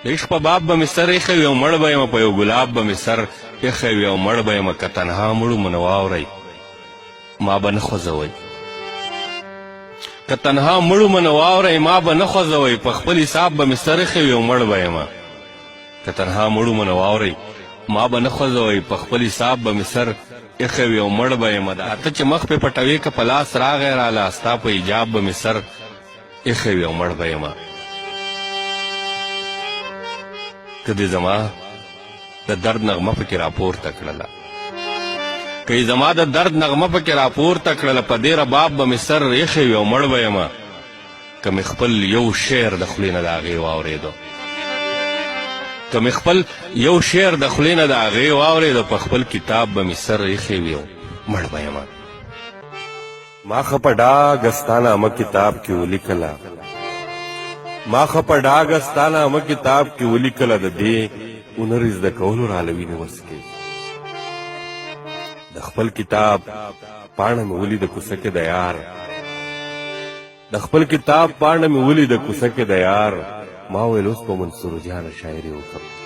د عشق په باب به مې سر ایښی وي او مړ به یم په یو ګلاب به مې سر ایښی وي او مړ به یم که تنها مړو مو نه واورئ ما به نه خوځوئ که تنها مړو مو نه واورئ ما به نه خوځوئ په خپل حساب به مې سر ایښی وي او مړ به یم که تنها مړو مو نه واورئ ما به نه خوځوئ په خپل حساب به مې سر ایښی وي او مړ به یم ته چې مخ پې پټوې که په لاس راغی راله ستا په ایجاب به مې سر ایښی وي او مړ به یم که دې زما د درد نغمه پکې راپورته کړله که یې زما د درد نغمه پکې راپورته کړله په دې رباب به مې سر ایښی وي او مړ به یم که مې خپل یو شعر د خولې نه د هغې واورېدو که مې خپل یو شعر د خولې نه د هغې واورېدو په خپل کتاب به مې سر ایښی وي او مړ به یم ما ښه په ډاګه ستا نامه کتاب کې ولیکله ما ښه په ډاګه ستا نامه کتاب کې ولیکله د دې هنر زده کولو راله وینې وڅکې د خپل کتاب پاڼه مې ولیده کوڅه کې د یار د خپل کتاب پاڼه مې ولیده کوڅه کې د یار ما ویل اوس په منصور جانه شاعري وکړم